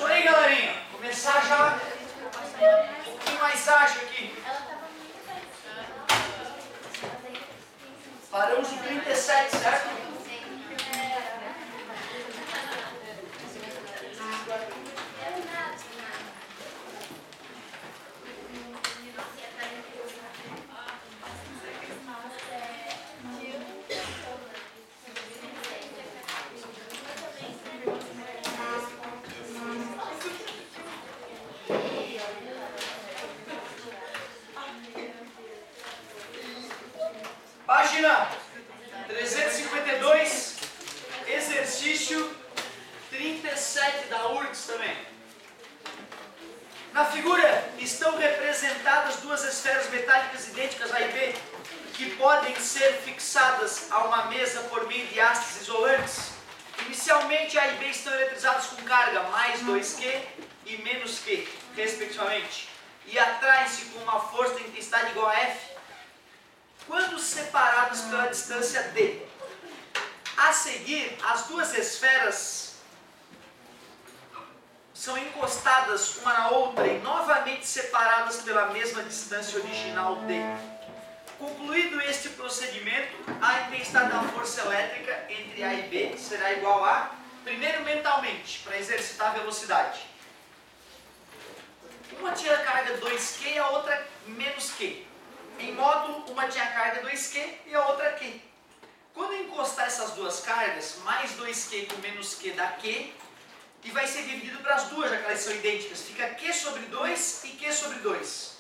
Isso aí, galerinha. Começar já um pouquinho mais ágil aqui. Paramos em 37, certo? Página 352, exercício 37 da URGS também. Na figura estão representadas duas esferas metálicas idênticas A e B, que podem ser fixadas a uma mesa por meio de hastes isolantes. Inicialmente A e B estão eletrizadas com carga mais 2Q e menos Q, respectivamente, e atraem-se com uma força de intensidade igual a F, quando separadas pela distância D. A seguir, as duas esferas são encostadas uma na outra e novamente separadas pela mesma distância original D. Concluído este procedimento, a intensidade da força elétrica entre A e B será igual a, primeiro mentalmente, para exercitar a velocidade. Uma tinha carga 2Q e a outra menos Q. Em módulo, uma tinha carga 2Q e a outra Q. Quando eu encostar essas duas cargas, mais 2Q com menos Q dá Q, e vai ser dividido para as duas, já que elas são idênticas. Fica Q sobre 2 e Q sobre 2.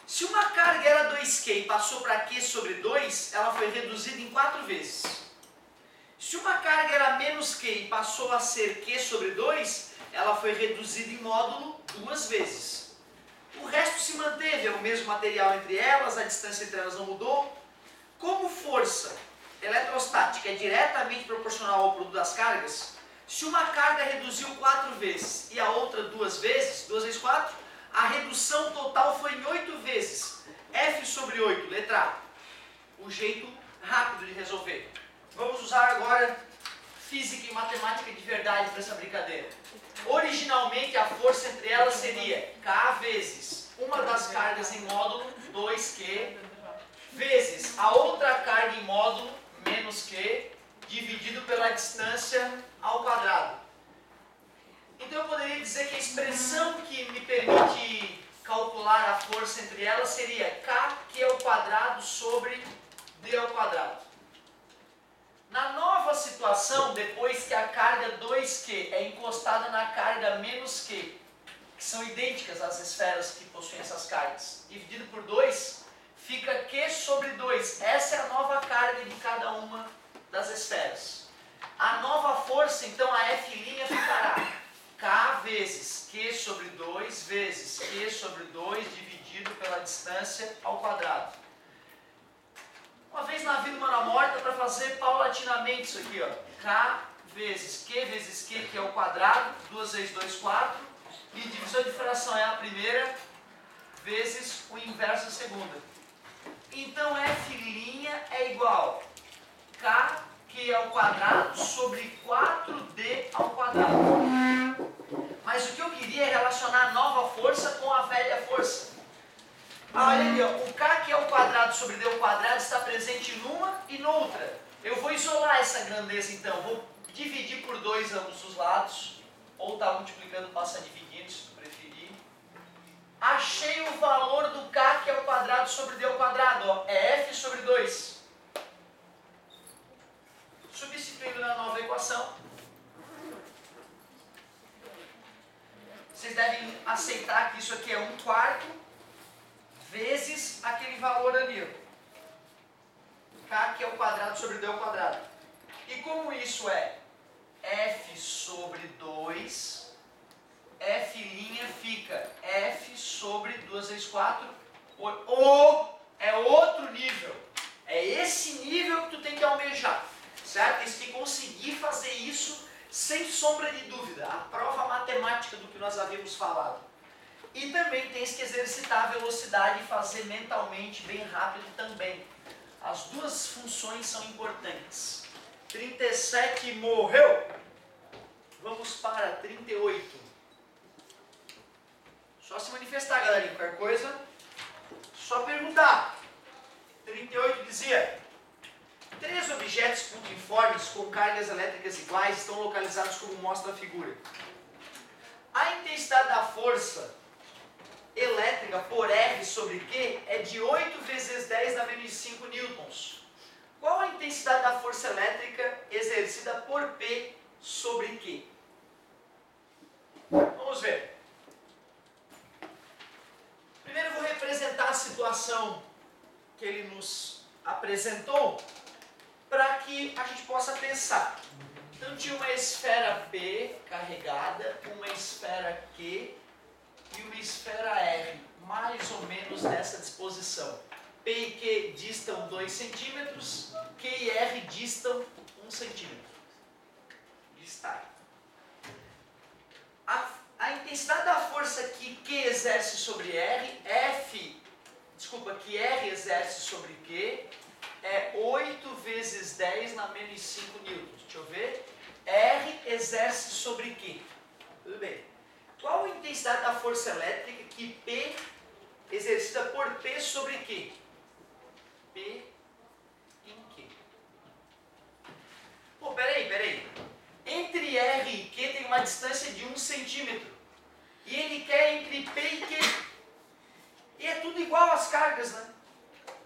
Se uma carga era 2Q e passou para Q sobre 2, ela foi reduzida em 4 vezes. Se uma carga era menos Q e passou a ser Q sobre 2, ela foi reduzida em módulo 2 vezes. O resto se manteve, é o mesmo material entre elas, a distância entre elas não mudou. Como força eletrostática é diretamente proporcional ao produto das cargas, se uma carga reduziu 4 vezes e a outra 2 vezes, 2 vezes 4, a redução total foi em 8 vezes. F sobre 8, letra A. O jeito rápido de resolver. Vamos usar agora física e matemática de verdade para essa brincadeira. Originalmente a força entre elas seria K vezes uma das cargas em módulo, 2Q, vezes a outra carga em módulo, menos Q, dividido pela distância ao quadrado. Então eu poderia dizer que a expressão que me permite calcular a força entre elas seria Kq ao quadrado sobre D ao quadrado. Na nova situação, depois que a carga 2Q é encostada na carga menos Q, que são idênticas às esferas que possuem essas cargas, dividido por 2, fica Q sobre 2. Essa é a nova carga de cada uma das esferas. A nova força, então, a F' ficará K vezes Q sobre 2 vezes Q sobre 2 dividido pela distância ao quadrado. Uma vez na vida, uma na morta, para fazer paulatinamente isso aqui, ó. K vezes Q, que é o quadrado, 2 vezes 2, 4. E divisão de fração é a primeira, vezes o inverso da segunda. Então, F' é igual a K, que é o quadrado, sobre 4D ao quadrado. Mas o que eu queria é relacionar a nova força com a velha força. Olha ali, ó, o K, que é o quadrado sobre D ao quadrado, está presente numa e noutra. Eu vou isolar essa grandeza então, vou dividir por 2 ambos os lados, ou tá multiplicando, passa dividindo, se tu preferir. Achei o valor do K, que é o quadrado sobre D ao quadrado, ó, é F sobre 2. Substituindo na nova equação, vocês devem aceitar que isso aqui é 1/4 vezes aquele valor ali, ó. K, que é o quadrado sobre D ao quadrado. E como isso é F sobre 2, F' fica F sobre 2 vezes 4, é outro nível. É esse nível que tu tem que almejar, certo? Tem que conseguir fazer isso sem sombra de dúvida. A prova matemática do que nós havíamos falado. E também tens que exercitar a velocidade e fazer mentalmente bem rápido também. As duas funções são importantes. 37 morreu. Vamos para 38. locais estão localizados como mostra a figura. A intensidade da força elétrica por R sobre Q é de 8 vezes 10 na menos 5 newtons. Qual a intensidade da força elétrica exercida por P sobre Q? Vamos ver. Primeiro eu vou representar a situação que ele nos apresentou para que a gente possa pensar. Então tinha uma esfera P carregada, uma esfera Q e uma esfera R, mais ou menos nessa disposição. P e Q distam 2 centímetros, Q e R distam 1 centímetro. Distar. A intensidade da força que Q exerce sobre R, que R exerce sobre Q, é 8 vezes 10 na menos 5 newtons. Deixa eu ver. R exerce sobre Q. Tudo bem. Qual a intensidade da força elétrica que P exercida por P sobre Q? P em Q. Pô, peraí. Entre R e Q tem uma distância de 1 centímetro. E ele quer entre P e Q. E é tudo igual às cargas, né?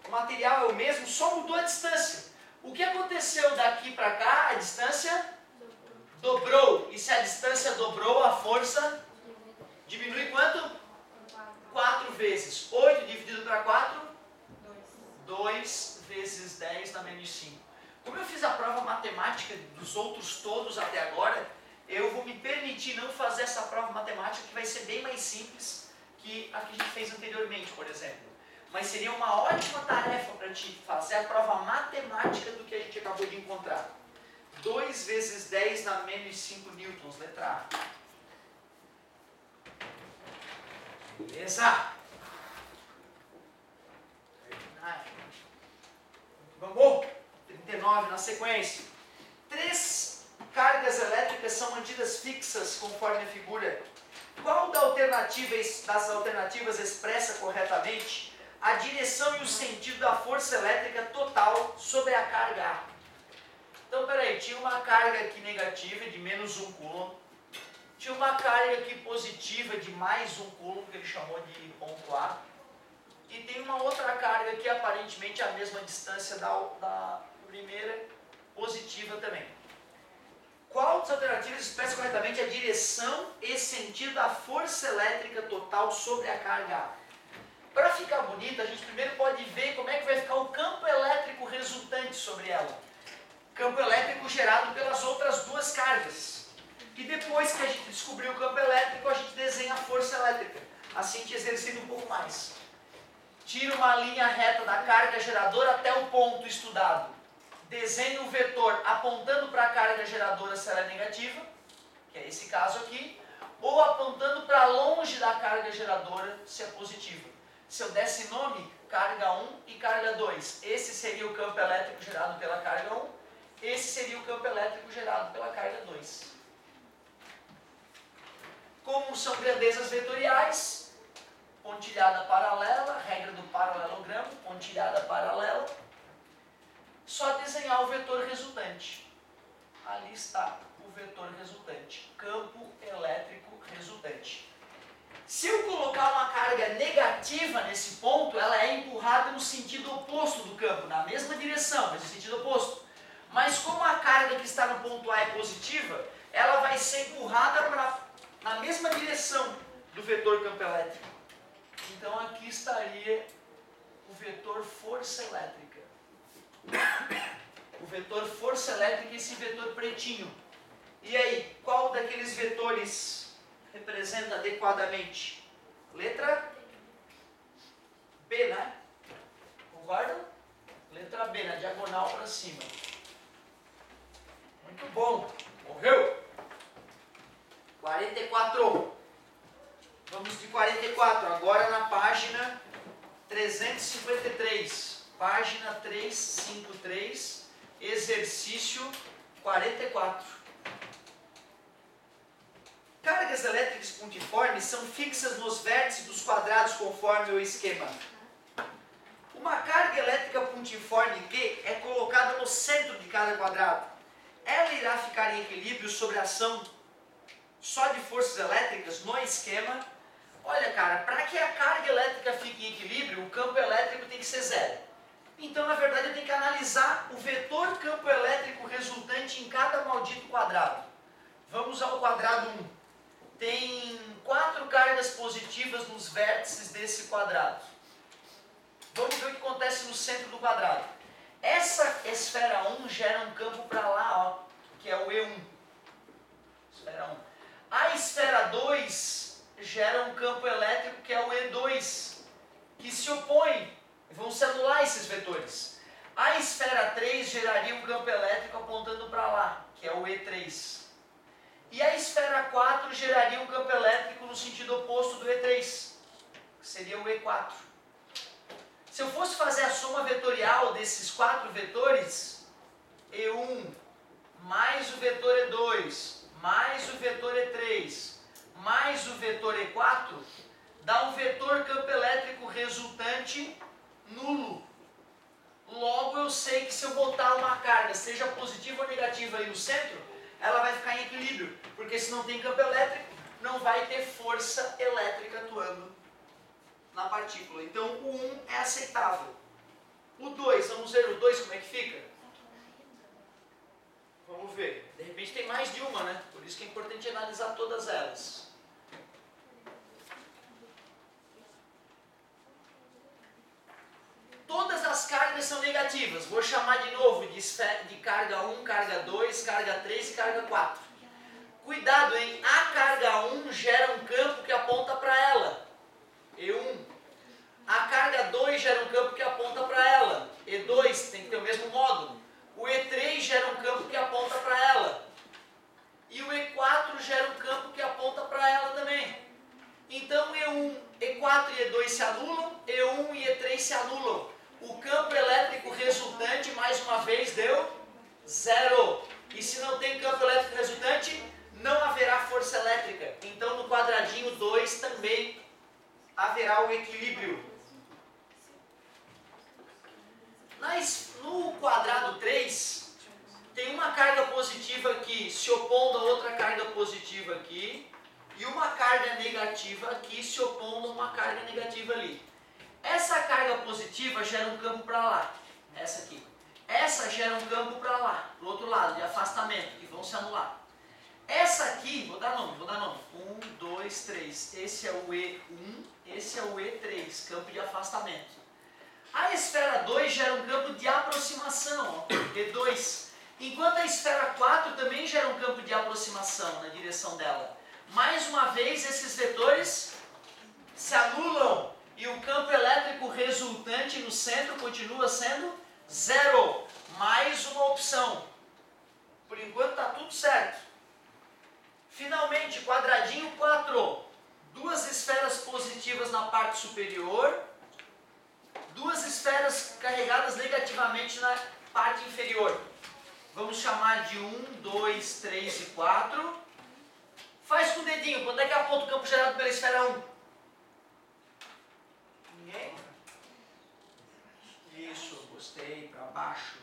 O material é o mesmo, só mudou a distância. O que aconteceu daqui para cá? A distância dobrou. E se a distância dobrou, a força diminui quanto? 4 vezes. 8 dividido para 4? 2 vezes 10 na menos 5. Como eu fiz a prova matemática dos outros todos até agora, eu vou me permitir não fazer essa prova matemática, que vai ser bem mais simples que a que a gente fez anteriormente, por exemplo. Mas seria uma ótima tarefa para ti fazer a prova matemática do que a gente acabou de encontrar. 2 vezes 10 na menos 5 newtons, letra A. Beleza? Vamos? 39 na sequência. 3 cargas elétricas são mantidas fixas conforme a figura. Qual das alternativas expressa corretamente a direção e o sentido da força elétrica total sobre a carga A? Então, peraí, tinha uma carga aqui negativa de menos 1 coulomb, tinha uma carga aqui positiva de mais 1 coulomb, que ele chamou de ponto A, e tem uma outra carga que aparentemente é a mesma distância da primeira, positiva também. Qual das alternativas expressa corretamente a direção e sentido da força elétrica total sobre a carga A? Para ficar bonito, a gente primeiro pode ver como é que vai ficar o campo elétrico resultante sobre ela. Campo elétrico gerado pelas outras 2 cargas. E depois que a gente descobriu o campo elétrico, a gente desenha a força elétrica. Assim a gente exercita um pouco mais. Tira uma linha reta da carga geradora até o ponto estudado. Desenha um vetor apontando para a carga geradora se ela é negativa, que é esse caso aqui, ou apontando para longe da carga geradora se é positiva. Se eu desse nome, carga 1 e carga 2, esse seria o campo elétrico gerado pela carga 1, esse seria o campo elétrico gerado pela carga 2. Como são grandezas vetoriais, pontilhada paralela, regra do paralelogramo, pontilhada paralela, só desenhar o vetor resultante. Ali está o vetor resultante, campo elétrico resultante. Se eu colocar uma carga negativa nesse ponto, ela é empurrada no sentido oposto do campo, na mesma direção, mas no sentido oposto. Mas como a carga que está no ponto A é positiva, ela vai ser empurrada na mesma direção do vetor campo elétrico. Então aqui estaria o vetor força elétrica. O vetor força elétrica e esse vetor pretinho. E aí, qual daqueles vetores representa adequadamente? Letra B, né? Concordam? Letra B, na diagonal para cima. Muito bom. Morreu. 44. Vamos de 44. Agora na página 353. Página 353, exercício 44. Cargas elétricas pontiformes são fixas nos vértices dos quadrados conforme o esquema. Uma carga elétrica pontiforme Q é colocada no centro de cada quadrado. ela irá ficar em equilíbrio sobre a ação só de forças elétricas no esquema. Olha, cara, para que a carga elétrica fique em equilíbrio, o campo elétrico tem que ser zero. Então, na verdade, eu tenho que analisar o vetor campo elétrico resultante em cada maldito quadrado. Vamos ao quadrado 1. Tem 4 cargas positivas nos vértices desse quadrado. Vamos ver o que acontece no centro do quadrado. Essa esfera 1 gera um campo para lá, ó, que é o E1. Esfera 1. A esfera 2 gera um campo elétrico que é o E2, que se opõe. Vão se anular esses vetores. A esfera 3 geraria um campo elétrico apontando para lá, que é o E3. E a esfera 4 geraria um campo elétrico no sentido oposto do E3, que seria o E4. Se eu fosse fazer a soma vetorial desses 4 vetores, E1 mais o vetor E2 mais o vetor E3 mais o vetor E4, dá um vetor campo elétrico resultante nulo. Logo eu sei que se eu botar uma carga, seja positiva ou negativa aí no centro, ela vai ficar em equilíbrio, porque se não tem campo elétrico, não vai ter força elétrica atuando na partícula. Então o 1 é aceitável. O 2, vamos ver o 2 como é que fica? Vamos ver. De repente tem mais de uma, né? Por isso que é importante analisar todas elas. Todas as cargas são negativas. Vou chamar de novo de carga 1, carga 2, carga 3 e carga 4. Cuidado, hein? A carga 1 gera um campo que aponta para ela, E1. A carga 2 gera um campo que aponta para ela, E2, tem que ter o mesmo módulo. O E3 gera um campo que aponta para ela. E o E4 gera um campo que aponta para ela também. Então E1, E4 e E2 se anulam, E1 e E3 se anulam. O campo elétrico resultante, mais uma vez, deu zero. E se não tem campo elétrico resultante, não haverá força elétrica. Então no quadradinho 2 também haverá o equilíbrio. No quadrado 3, tem uma carga positiva aqui se opondo a outra carga positiva aqui, e uma carga negativa aqui se opondo a uma carga negativa ali. Essa carga positiva gera um campo para lá, essa aqui. Essa gera um campo para lá, para o outro lado, de afastamento, que vão se anular. Essa aqui, vou dar nome. 1, 2, 3. Esse é o E1, esse é o E3, campo de afastamento. A esfera 2 gera um campo de aproximação, ó, E2. Enquanto a esfera 4 também gera um campo de aproximação na direção dela. Mais uma vez, esses vetores se anulam e o campo elétrico resultante no centro continua sendo zero. Mais uma opção. Por enquanto está tudo certo. Finalmente, quadradinho 4. 2 esferas positivas na parte superior, 2 esferas carregadas negativamente na parte inferior. Vamos chamar de 1, 2, 3 e 4. Faz com o dedinho. Quando é que aponta o campo gerado pela esfera 1? Ninguém? Isso, gostei. Para baixo.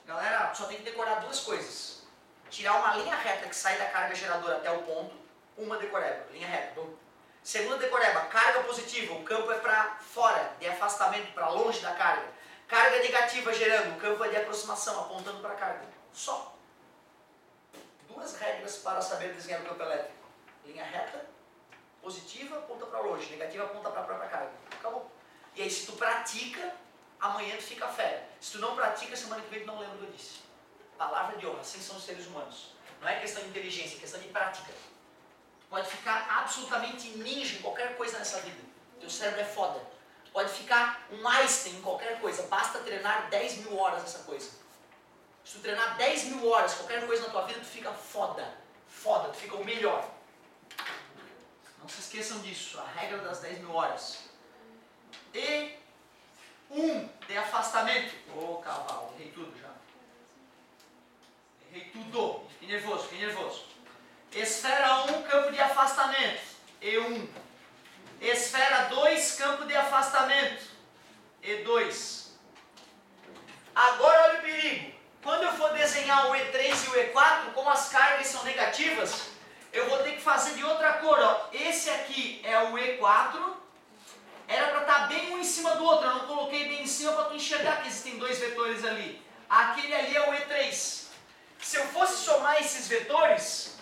Galera, só tem que decorar 2 coisas. Tirar uma linha reta que sai da carga geradora até o ponto. Uma decoreba. Linha reta. Segunda decoreba. Carga positiva. O campo é para fora, de afastamento, para longe da carga. Carga negativa gerando. O campo é de aproximação, apontando para a carga. Só. 2 regras para saber desenhar o campo elétrico. Linha reta, positiva, aponta para longe, negativa, aponta para a própria carga. Acabou. E aí, se tu pratica, amanhã tu fica fera. Se tu não pratica, semana que vem tu não lembra do que eu disse. Palavra de honra, assim são os seres humanos. Não é questão de inteligência, é questão de prática. Tu pode ficar absolutamente ninja em qualquer coisa nessa vida. Teu cérebro é foda. Pode ficar um Einstein em qualquer coisa, basta treinar 10 mil horas nessa coisa. Se tu treinar 10 mil horas, qualquer coisa na tua vida, tu fica foda. Foda, tu fica o melhor. Não se esqueçam disso, a regra das 10 mil horas. E 1 de afastamento. Ô cavalo, errei tudo já. Errei tudo. Fiquei nervoso, fiquei nervoso. Esfera 1, campo de afastamento. E1. Esfera 2, campo de afastamento. E2. Agora olha o perigo. Quando eu for desenhar o E3 e o E4, como as cargas são negativas, eu vou ter que fazer de outra cor. Ó. Esse aqui é o E4, era para estar bem um em cima do outro, eu não coloquei bem em cima para tu enxergar que existem dois vetores ali. Aquele ali é o E3. Se eu fosse somar esses vetores,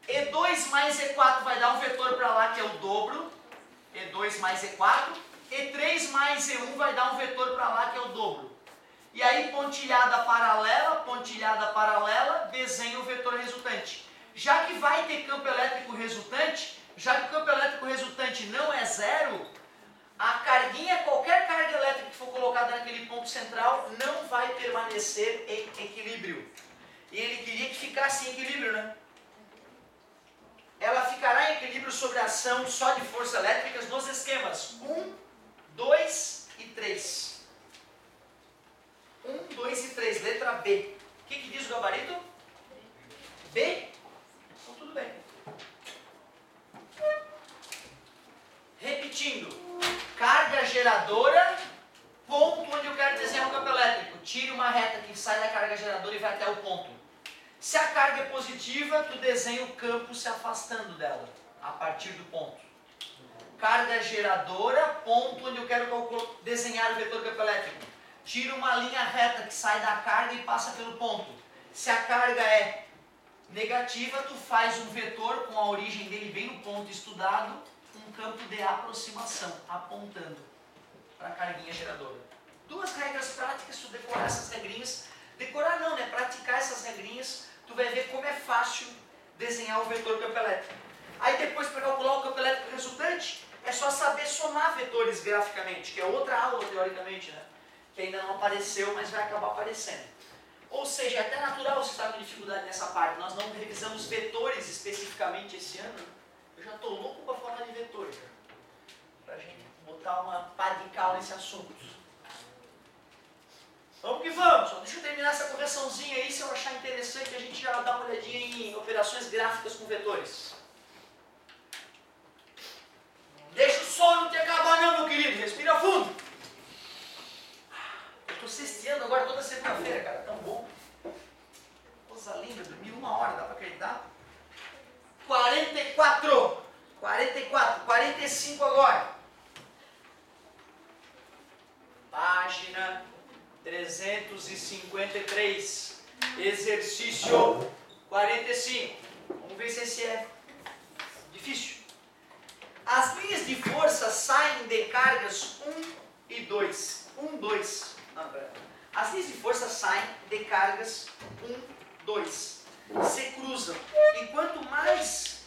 E2 mais E4 vai dar um vetor para lá que é o dobro, E2 mais E4, E3 mais E1 vai dar um vetor para lá que é o dobro. E aí pontilhada paralela, desenha o vetor resultante. Já que vai ter campo elétrico resultante, já que o campo elétrico resultante não é zero, a carguinha, qualquer carga elétrica que for colocada naquele ponto central, não vai permanecer em equilíbrio. E ele queria que ficasse em equilíbrio, né? Ela ficará em equilíbrio sobre a ação só de forças elétricas nos esquemas 1, 2 e 3. 1, 2 e 3, letra B. O que diz o gabarito? B? Então tudo bem. Repetindo, carga geradora, ponto onde eu quero desenhar um campo elétrico. Tire uma reta que sai da carga geradora e vai até o ponto. Se a carga é positiva, tu desenha o campo se afastando dela, a partir do ponto. Carga geradora, ponto onde eu quero desenhar o vetor campo elétrico. Tira uma linha reta que sai da carga e passa pelo ponto. Se a carga é negativa, tu faz um vetor com a origem dele bem no ponto estudado, um campo de aproximação, apontando para a carguinha geradora. Duas regras práticas, tu decorar essas regrinhas. Decorar não, né? Praticar essas regrinhas, tu vai ver como é fácil desenhar o vetor campo elétrico. Aí depois, para calcular o campo elétrico resultante, é só saber somar vetores graficamente, que é outra aula teoricamente, né? Que ainda não apareceu, mas vai acabar aparecendo. Ou seja, é até natural você estar com dificuldade nessa parte. Nós não revisamos vetores especificamente esse ano. Eu já estou louco para falar de vetores, para a gente botar uma pá de cal nesse assunto. Vamos que vamos. Só deixa eu terminar essa correçãozinha aí, se eu achar interessante, a gente já dá uma olhadinha em operações gráficas com vetores. Deixa o sono te acabar não, meu querido. Respira fundo. Estou sexteando agora toda segunda-feira, cara. Tão bom. Coisa linda. Dormi 1 hora, dá para acreditar? 44. 45 agora. Página 353. Exercício 45. Vamos ver se esse é difícil. As linhas de força saem de cargas 1 e 2. 1, 2. Não, as linhas de força saem de cargas 1, 2. Se cruzam. E quanto mais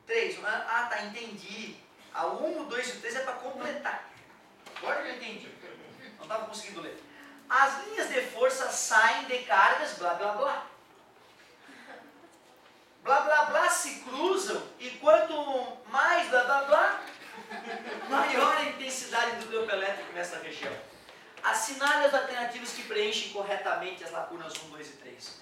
3. Ah, tá, entendi. A 1, o 2 e o 3 é para completar. Agora eu já entendi. Não estava conseguindo ler. As linhas de força saem de cargas blá blá blá. Blá blá blá se cruzam e quanto mais blá blá blá, maior a intensidade do campo elétrico nessa região. Assinale as alternativas que preenchem corretamente as lacunas 1, 2 e 3.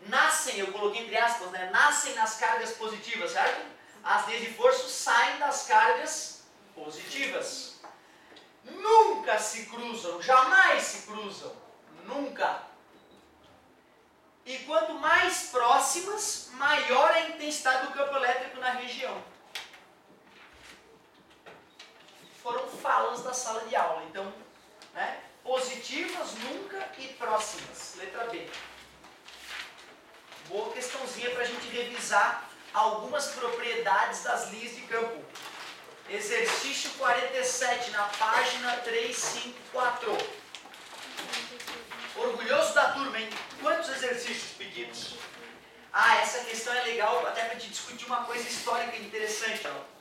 Nascem, eu coloquei entre aspas, né? Nascem nas cargas positivas, certo? As linhas de força saem das cargas positivas. Nunca se cruzam, jamais se cruzam. Nunca. E quanto mais próximas, maior a intensidade do campo elétrico na região. Foram falas da sala de aula, então, né? Positivas nunca e próximas. Letra B. Boa questãozinha para a gente revisar algumas propriedades das linhas de campo. Exercício 47, na página 354. Orgulhoso da turma, hein? Quantos exercícios pedidos? Ah, essa questão é legal até para a gente discutir uma coisa histórica interessante, ó.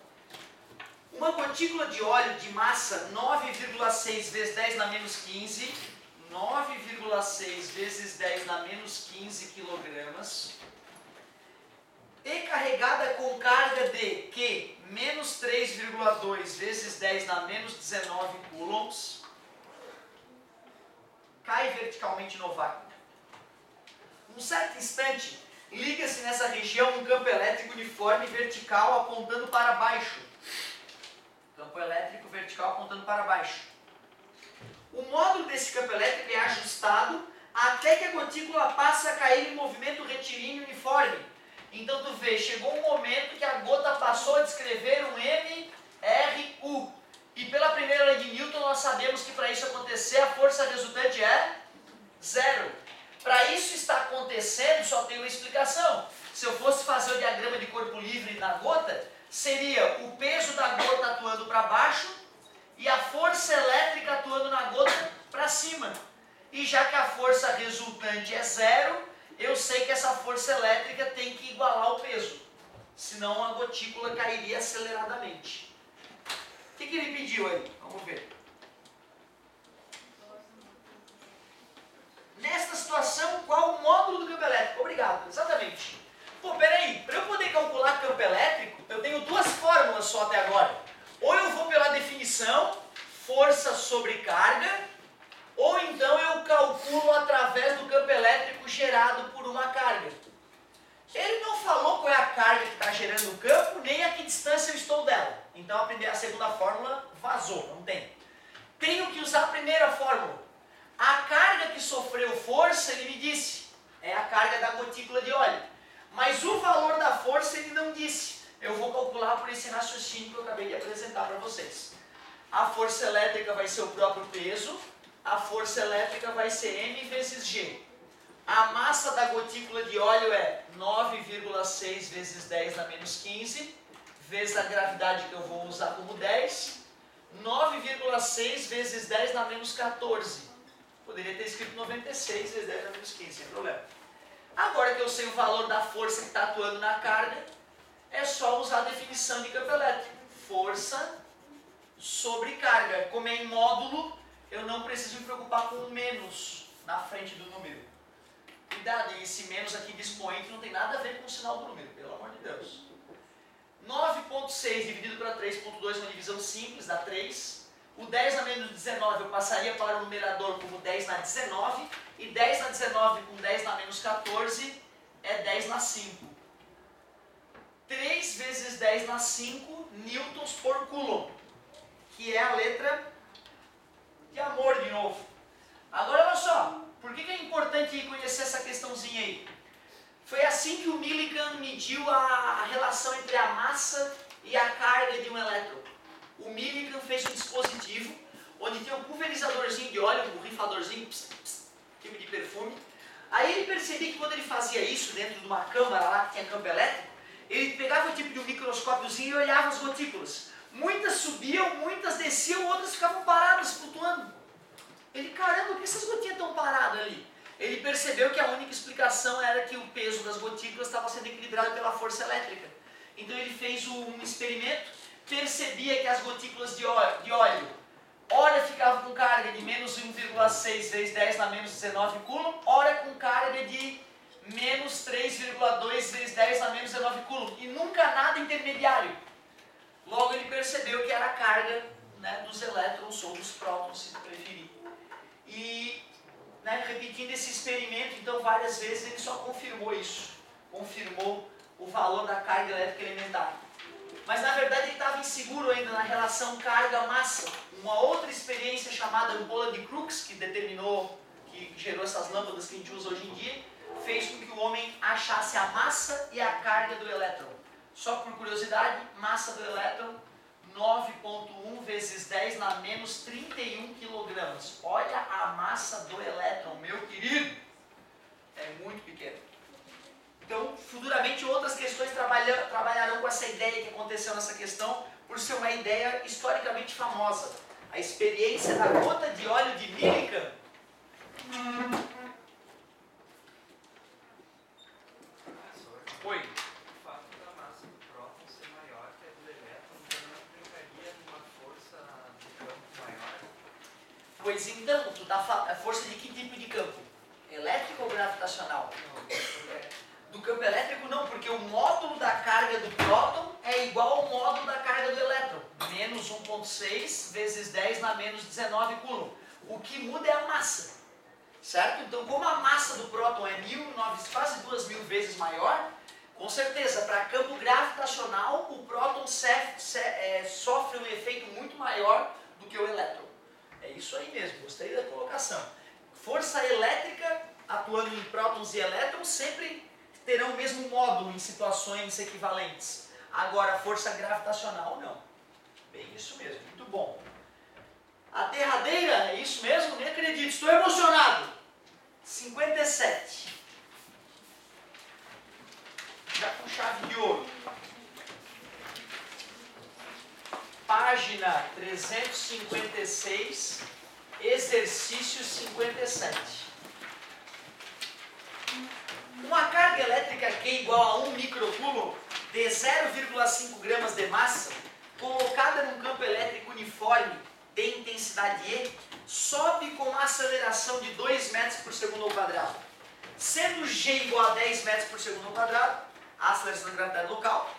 Uma gotícula de óleo de massa 9,6 vezes 10 na menos 15, 9,6 vezes 10 na menos 15 quilogramas, e carregada com carga de Q menos 3,2 vezes 10 na menos 19 coulombs, cai verticalmente no vácuo. Num certo instante, liga-se nessa região um campo elétrico uniforme vertical apontando para baixo. Campo elétrico vertical apontando para baixo. O módulo desse campo elétrico é ajustado até que a gotícula passe a cair em movimento retilíneo uniforme. Então tu vê, chegou um momento que a gota passou a descrever um MRU. E pela primeira lei de Newton nós sabemos que para isso acontecer a força resultante é zero. Para isso estar acontecendo só tem uma explicação. Se eu fosse fazer o diagrama de corpo livre na gota, seria o peso da gota atuando para baixo e a força elétrica atuando na gota para cima. E já que a força resultante é zero, eu sei que essa força elétrica tem que igualar o peso. Senão a gotícula cairia aceleradamente. O que ele pediu aí? Vamos ver. Nesta situação, qual o módulo do campo elétrico? Obrigado, exatamente. Pô, peraí, para eu poder calcular campo elétrico, eu tenho duas fórmulas só até agora. Ou eu vou pela definição, força sobre carga, ou então eu calculo através do campo elétrico gerado por uma carga. Ele não falou qual é a carga que está gerando o campo, nem a que distância eu estou dela. Então aprender a segunda fórmula vazou, não tem. Tenho que usar a primeira fórmula. A carga que sofreu força, ele me disse, é a carga da gotícula de óleo. Mas o valor da força ele não disse. Eu vou calcular por esse raciocínio que eu acabei de apresentar para vocês. A força elétrica vai ser o próprio peso, a força elétrica vai ser M vezes G. A massa da gotícula de óleo é 9,6 vezes 10 na menos 15, vezes a gravidade que eu vou usar como 10, 9,6 vezes 10 na menos 14. Poderia ter escrito 96 vezes 10 na menos 15, sem problema. Agora que eu sei o valor da força que está atuando na carga, é só usar a definição de campo elétrico. Força sobre carga. Como é em módulo, eu não preciso me preocupar com o menos na frente do número. Cuidado, e esse menos aqui de expoente não tem nada a ver com o sinal do número, pelo amor de Deus. 9,6 dividido para 3,2 é uma divisão simples, dá 3. O 10 na menos 19 eu passaria para o numerador como 10 na 19. E 10 na 19 com 10 na menos 14 é 10 na 5. 3 vezes 10 na 5 newtons por coulomb, que é a letra de amor de novo. Agora olha só, por que é importante conhecer essa questãozinha aí? Foi assim que o Millikan mediu a relação entre a massa e a carga de um elétron. O Millikan fez um dispositivo onde tem um pulverizadorzinho de óleo, um borrifadorzinho, tipo de perfume. Aí ele percebia que quando ele fazia isso dentro de uma câmara lá que tinha campo elétrico, ele pegava o tipo de um microscópiozinho e olhava as gotículas. Muitas subiam, muitas desciam, outras ficavam paradas, flutuando. Ele, caramba, por que essas gotinhas estão paradas ali? Ele percebeu que a única explicação era que o peso das gotículas estava sendo equilibrado pela força elétrica. Então ele fez um experimento, percebia que as gotículas de óleo, ora ficava com carga de menos 1,6 vezes 10 na menos 19 coulomb, ora com carga de menos 3,2 vezes 10 na menos 19 coulomb, e nunca nada intermediário. Logo ele percebeu que era a carga, né, dos elétrons ou dos prótons, se preferir. E, né, repetindo esse experimento, então várias vezes ele só confirmou isso, confirmou o valor da carga elétrica elementar. Mas na verdade ele estava inseguro ainda na relação carga-massa. Uma outra experiência chamada ampola de Crookes, que determinou, que gerou essas lâmpadas que a gente usa hoje em dia, fez com que o homem achasse a massa e a carga do elétron. Só por curiosidade, massa do elétron, 9,1 vezes 10 na menos 31 kg. Olha a massa do elétron, meu querido! É muito pequeno. Então, futuramente outras questões trabalharão com essa ideia que aconteceu nessa questão, por ser uma ideia historicamente famosa. A experiência da gota de óleo de Millikan. Oi. O fato da massa do próton ser maior que a do elétron também implicaria numa força de campo maior? Pois então, tu tá falando, força de que tipo de campo? Elétrico ou gravitacional? Do campo elétrico não, porque o módulo da carga do próton é igual ao módulo da carga do elétron. Menos 1,6 vezes 10 na menos 19 coulomb. O que muda é a massa. Certo? Então, como a massa do próton é quase 2.000 vezes maior, com certeza, para campo gravitacional, o próton sofre um efeito muito maior do que o elétron. É isso aí mesmo, gostei da colocação. Força elétrica atuando em prótons e elétrons sempre terão o mesmo módulo em situações equivalentes. Agora, força gravitacional não. Bem, isso mesmo, muito bom. A derradeira, é isso mesmo? Nem acredito, estou emocionado. 57. Já com chave de ouro. Página 356, exercício 57. Uma carga elétrica Q igual a 1 microcoulomb de 0,5 gramas de massa, colocada num campo elétrico uniforme de intensidade E, sobe com uma aceleração de 2 metros por segundo ao quadrado. Sendo G igual a 10 metros por segundo ao quadrado, a aceleração da gravidade local,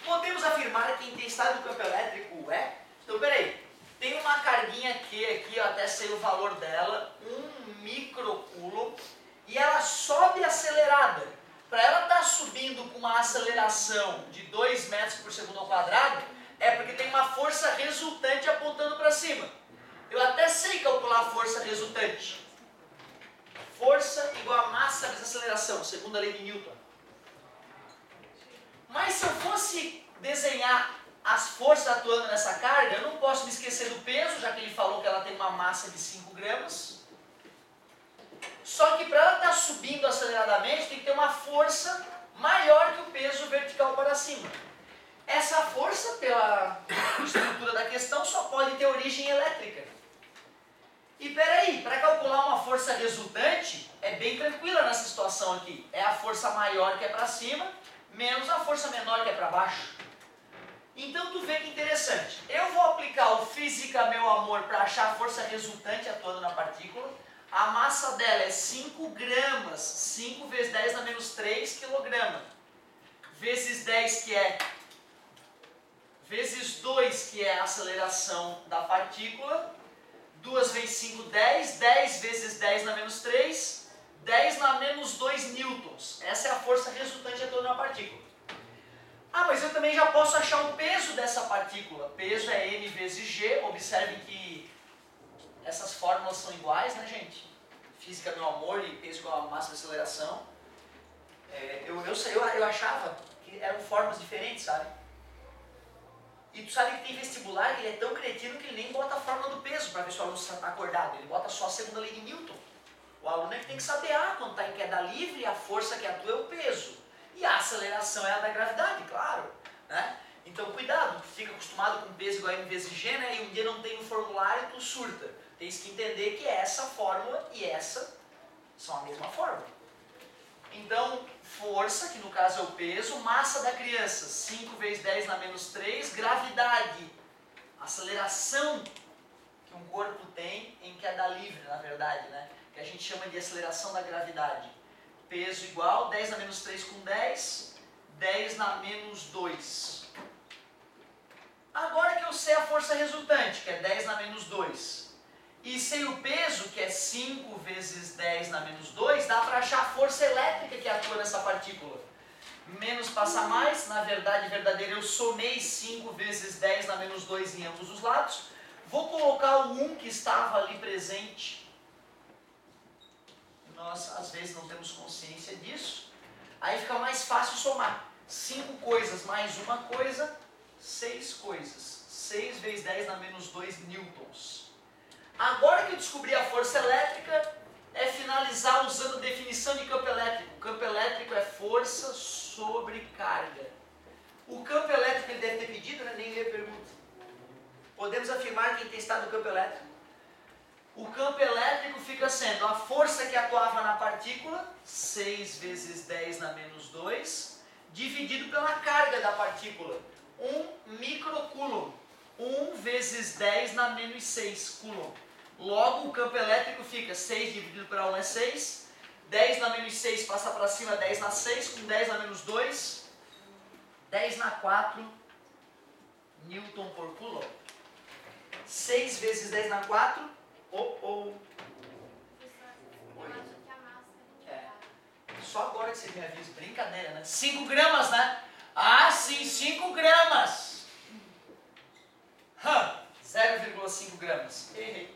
podemos afirmar que a intensidade do campo elétrico é... Então, peraí, tem uma carguinha Q aqui, ó, até sei o valor dela, 1 microcoulomb, e ela sobe acelerada. Para ela estar subindo com uma aceleração de 2 metros por segundo ao quadrado, é porque tem uma força resultante apontando para cima. Eu até sei calcular a força resultante. Força igual a massa vezes aceleração, segundo a lei de Newton. Mas se eu fosse desenhar as forças atuando nessa carga, eu não posso me esquecer do peso, já que ele falou que ela tem uma massa de 5 gramas. Só que para ela estar subindo aceleradamente, tem que ter uma força maior que o peso vertical para cima. Essa força, pela estrutura da questão, só pode ter origem elétrica. E peraí, para calcular uma força resultante, é bem tranquila nessa situação aqui. É a força maior que é para cima, menos a força menor que é para baixo. Então tu vê que interessante. Eu vou aplicar o física, meu amor, para achar a força resultante atuando na partícula. A massa dela é 5 gramas, 5 vezes 10 na menos 3 quilograma, vezes 10 que é, vezes 2 que é a aceleração da partícula, 2 vezes 5, 10, 10 vezes 10 na menos 3, 10 na menos 2 newtons. Essa é a força resultante atuando na partícula. Ah, mas eu também já posso achar o peso dessa partícula. Peso é m vezes g. Observem que essas fórmulas são iguais, né, gente? Física, meu amor, e peso igual a massa de aceleração. Eu achava que eram fórmulas diferentes, sabe? E tu sabe que tem vestibular que ele é tão cretino que ele nem bota a fórmula do peso para ver se o aluno está acordado. Ele bota só a segunda lei de Newton. O aluno é que tem que saber, quando está em queda livre, a força que atua é o peso. E a aceleração é a da gravidade, claro. Né? Então cuidado, fica acostumado com peso igual a m vezes g, né? E um dia não tem no formulário, tu surta. Tens que entender que essa fórmula e essa são a mesma fórmula. Então, força, que no caso é o peso, massa da criança, 5 vezes 10 na menos 3, gravidade, aceleração que um corpo tem em queda livre, na verdade, né? Que a gente chama de aceleração da gravidade. Peso igual, 10 na menos 3 com 10, 10 na menos 2. Agora que eu sei a força resultante, que é 10 na menos 2, e sei o peso, que é 5 vezes 10 na menos 2, dá para achar a força elétrica que atua nessa partícula. Menos passa mais, na verdade verdadeira, eu somei 5 vezes 10 na menos 2 em ambos os lados. Vou colocar o 1 que estava ali presente. Nós, às vezes, não temos consciência disso. Aí fica mais fácil somar. 5 coisas mais uma coisa, 6 coisas. 6 vezes 10 na menos 2 newtons. Agora que eu descobri a força elétrica, é finalizar usando a definição de campo elétrico. O campo elétrico é força sobre carga. O campo elétrico ele deve ter pedido, né? Nem lê a pergunta. Podemos afirmar que a intensidade do campo elétrico. O campo elétrico fica sendo a força que atuava na partícula, 6 vezes 10 na menos 2, dividido pela carga da partícula, 1 microcoulomb. 1 vezes 10 na menos 6 coulomb. Logo, o campo elétrico fica 6 dividido por 1 é 6. 10 na menos 6 passa para cima, 10 na 6. Com 10 na menos 2, 10 na 4 Newton por coulomb. 6 vezes 10 na 4. Oi. Só agora que vocês me avisam. Brincadeira, né? 5 gramas, né? Ah, sim, 5 gramas. 0,5 gramas. Errei.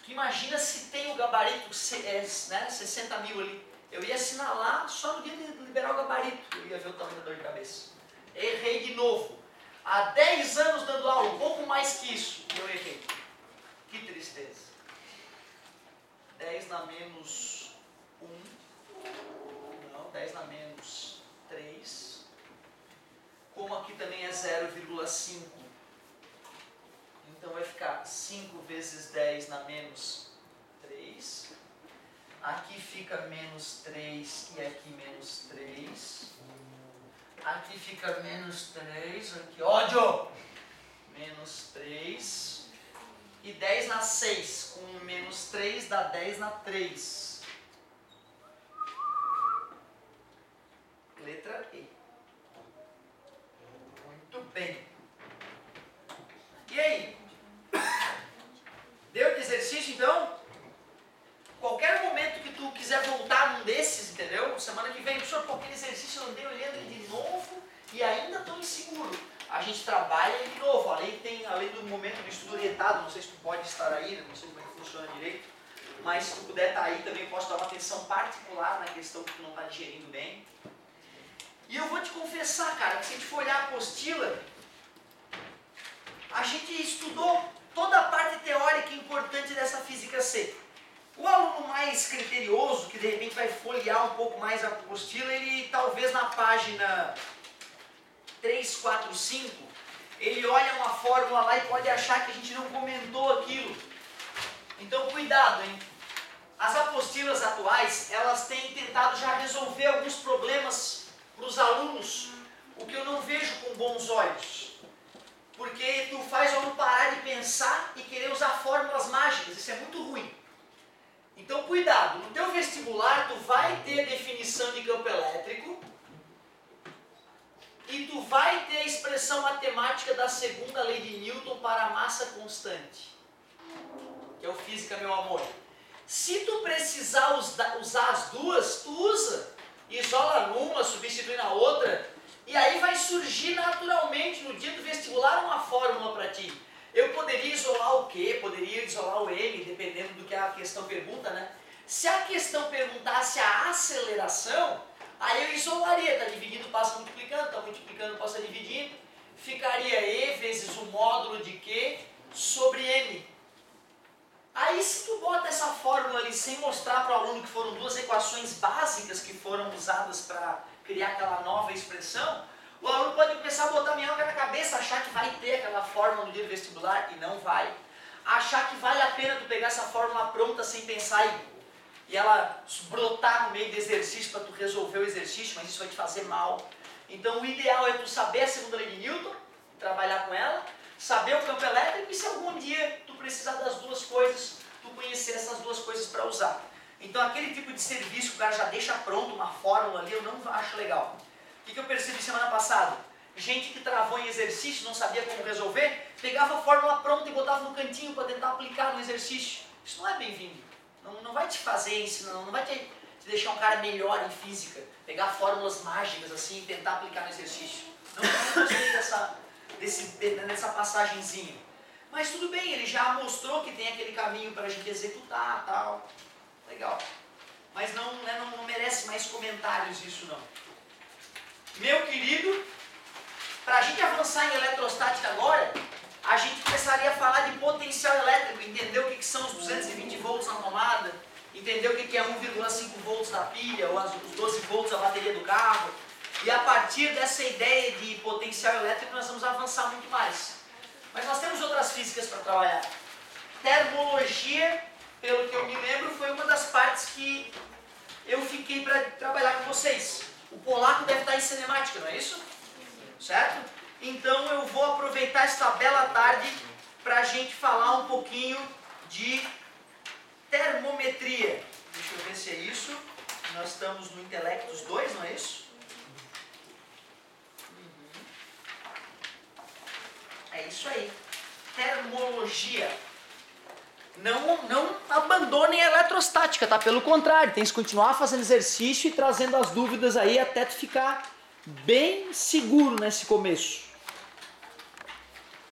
Tu imagina se tem o gabarito, né, 60 mil ali. Eu ia assinalar só no dia de liberar o gabarito, eu ia ver o tamanho da dor de cabeça. Errei de novo. Há 10 anos dando aula, um pouco mais que isso, e eu errei. Que tristeza. 10 na menos 1. Não, 10 na menos 3. Como aqui também é 0,5. Então vai ficar 5 vezes 10 na menos 3. Aqui fica menos 3 e aqui menos 3. Aqui fica menos 3. Aqui, ódio! Menos 3. E 10 na 6. Com menos 3 dá 10 na 3. Letra E. Muito bem. E aí? Deu de exercício então? Qualquer momento que tu quiser voltar num desses, entendeu? Semana que vem, professor, qualquer exercício eu andei olhando ele de novo e ainda estou inseguro. A gente trabalha ele de novo. Além do momento do estudo orientado, não sei se tu pode estar aí, não sei como é que funciona direito, mas se tu puder estar aí também, posso dar uma atenção particular na questão que tu não está digerindo bem. E eu vou te confessar, cara, que se a gente for olhar a apostila, a gente estudou toda a parte teórica importante dessa física C. O aluno mais criterioso, que de repente vai folhear um pouco mais a apostila, ele talvez na página 3, 4, 5, ele olha uma fórmula lá e pode achar que a gente não comentou aquilo. Então cuidado, hein? As apostilas atuais, elas têm tentado já resolver alguns problemas para os alunos, o que eu não vejo com bons olhos. Porque tu faz o aluno parar de pensar e querer usar fórmulas mágicas, isso é muito ruim. Então cuidado, no teu vestibular tu vai ter definição de campo elétrico e tu vai ter a expressão matemática da segunda lei de Newton para a massa constante, que é o física, meu amor. Se tu precisar usar as duas, tu usa, isola numa, substitui na outra, e aí vai surgir naturalmente no dia do vestibular uma fórmula para ti. Eu poderia isolar o Q, poderia isolar o M, dependendo do que a questão pergunta, né? Se a questão perguntasse a aceleração, aí eu isolaria, está dividindo, passa multiplicando, está multiplicando, passa dividindo, ficaria E vezes o módulo de Q sobre M. Aí se tu bota essa fórmula ali sem mostrar para o aluno que foram duas equações básicas que foram usadas para criar aquela nova expressão, o aluno pode começar a botar minhoca na cabeça, achar que vai ter aquela fórmula no dia do vestibular e não vai. Achar que vale a pena tu pegar essa fórmula pronta sem pensar e ela brotar no meio do exercício para tu resolver o exercício, mas isso vai te fazer mal. Então o ideal é tu saber a segunda lei de Newton, trabalhar com ela, saber o campo elétrico e se algum dia tu precisar das duas coisas, tu conhecer essas duas coisas para usar. Então aquele tipo de serviço que o cara já deixa pronto, uma fórmula ali, eu não acho legal. O que eu percebi semana passada? Gente que travou em exercício, não sabia como resolver, pegava a fórmula pronta e botava no cantinho para tentar aplicar no exercício. Isso não é bem-vindo. Não vai te fazer ensinar, não vai te deixar um cara melhor em física. Pegar fórmulas mágicas assim e tentar aplicar no exercício. Não gostei dessa passagenzinha. Mas tudo bem, ele já mostrou que tem aquele caminho para a gente executar e tal. Legal. Mas não merece mais comentários isso não. Meu querido, para a gente avançar em eletrostática agora, a gente começaria a falar de potencial elétrico, entender o que são os 220 volts na tomada, entender o que é 1,5 volts da pilha, ou os 12 volts da bateria do carro. E a partir dessa ideia de potencial elétrico nós vamos avançar muito mais. Mas nós temos outras físicas para trabalhar. Termologia, pelo que eu me lembro, foi uma das partes que eu fiquei para trabalhar com vocês. O polaco deve estar em cinemática, não é isso? Certo? Então eu vou aproveitar esta bela tarde para a gente falar um pouquinho de termometria. Deixa eu ver se é isso. Nós estamos no Intelectus 2, não é isso? É isso aí. Termologia. Não abandonem a eletrostática, tá? Pelo contrário, tem que continuar fazendo exercício e trazendo as dúvidas aí até tu ficar bem seguro nesse começo.